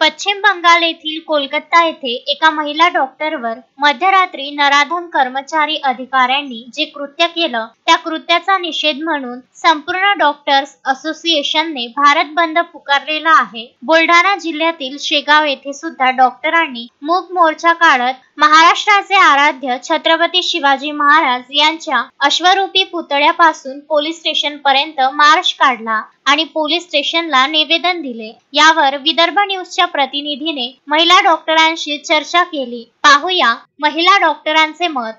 पश्चिम बंगाल येथील कोलकाता येथे एका महिला डॉक्टरवर मध्यरात्री नराधम कर्मचारी अधिकाऱ्यांनी जे कृत्य केलं त्या कृत्याचा निषेध म्हणून संपूर्ण डॉक्टर्स असोसिएशनने भारत बंद पुकारलेला आहे। बुलढाणा जिल्ह्यातील शेगाव येथे सुद्धा डॉक्टरांनी मूक मोर्चा काढत महाराष्ट्राचे आराध्य छत्रपती शिवाजी महाराज यांच्या अश्वरूपी पुतळ्यापासून पोलीस स्टेशन पर्यंत मार्च काढला आणि पोलीस स्टेशनला निवेदन दिले। यावर विदर्भ न्यूजच्या प्रतिनिधीने महिला डॉक्टरांशी चर्चा केली। पाहूया महिला डॉक्टरांचे मत।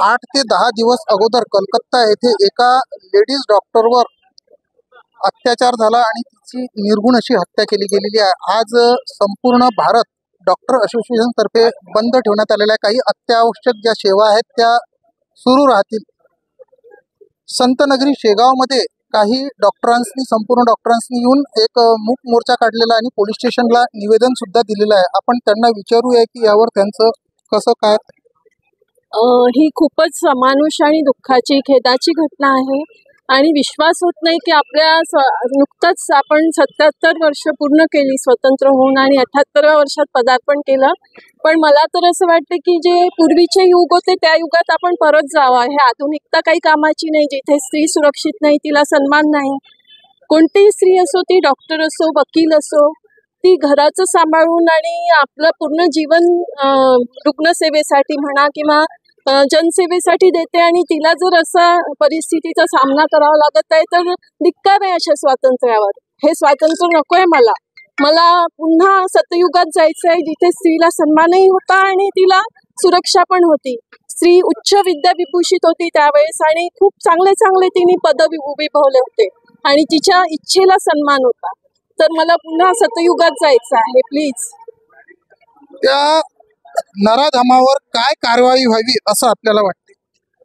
8 ते 10 दिवस अगोदर कलकत्ता येथे एका लेडीज डॉक्टरवर अत्याचार झाला आणि तिची निर्गुण अशी हत्या केली गेलेली आहे। आज संपूर्ण भारत डॉक्टर असोसिएशन तर्फे बंद ठेवण्यात आलेल्या काही अत्यावश्यक ज्या सेवा आहेत त्या सुरू राहतील। संतनगरी शेगाव मध्ये काही डॉक्टरांनी संपूर्ण डॉक्टरांनी येऊन एक मूक मोर्चा काढलेला आणि पोलीस स्टेशनला निवेदन सुद्धा दिलेलं आहे। आपण त्यांना विचारूया की यावर त्यांचं कसं काय। ही खूपच अमानुष आणि दुःखाची खेदाची घटना आहे आणि विश्वास होत नाही की आपल्या नुकतंच आपण 77 वर्ष पूर्ण केली स्वतंत्र होऊन आणि 78व्या वर्षात पदार्पण केलं। पण मला तर असं वाटतं की जे पूर्वीचे युग होते त्या युगात आपण परत जावं। हे आधुनिकता काही कामाची नाही, जिथे स्त्री सुरक्षित नाही तिला सन्मान नाही। कोणतीही स्त्री असो, ती डॉक्टर असो, वकील असो, ती घराचं सांभाळून आणि आपलं पूर्ण जीवन रुग्णसेवेसाठी म्हणा किंवा जनसेवेसाठी देते आणि तिला जर असा परिस्थितीचा सामना करावा लागत आहे तर धिक्कार आहे अशा स्वातंत्र्यावर। हे स्वातंत्र्य नकोय मला। मला पुन्हा सतयुगात जायचं आहे जिथे स्त्रीला सन्मानही होता आणि तिला सुरक्षा पण होती। स्त्री उच्च विद्याविभूषित होती त्यावेळेस आणि खूप चांगले चांगले तिने पद विभवले होते आणि तिच्या इच्छेला सन्मान होता। तर मला पुन्हा सतयुगात जायचं आहे प्लीज। त्या नराधमावर काय कारवाई व्हावी असं आपल्याला वाटते?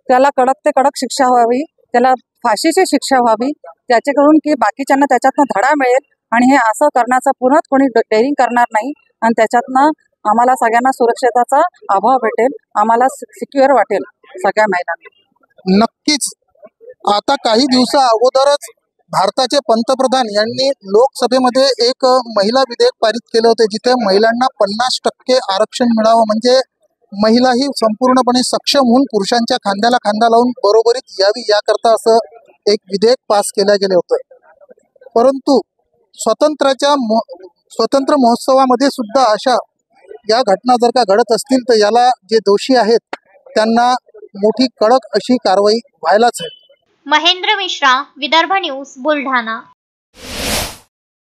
त्याला कडक ते कडक शिक्षा व्हावी, त्याला फाशीची शिक्षा व्हावी, त्याच्याकडून की बाकीच्यांना त्याच्यातनं धडा मिळेल आणि हे असं करण्याचा पुन्हा कोणी डेअरिंग करणार नाही आणि त्याच्यातनं आम्हाला सगळ्यांना सुरक्षिततेचा अभाव भेटेल, आम्हाला सिक्युअर वाटेल सगळ्या महिलांना। नक्कीच आता काही दिवसा अगोदरच भारताचे पंतप्रधान यांनी लोकसभेमध्ये एक महिला विधेयक पारित केले होते जिथे महिलांना 50% आरक्षण मिळावं, म्हणजे महिला ही संपूर्णपणे सक्षम होऊन पुरुषांच्या खांद्याला खांदा लावून बरोबरीत यावी याकरता असं एक विधेयक पास केले गेले होते। परंतु स्वतंत्र महोत्सवामध्ये सुद्धा अशा या घटना जर का घडत असतील तर याला जे दोषी आहेत त्यांना मोठी कडक अशी कारवाई व्हायलाच हवी। महेंद्र मिश्रा, विदर्भ न्यूज, बुलढाणा।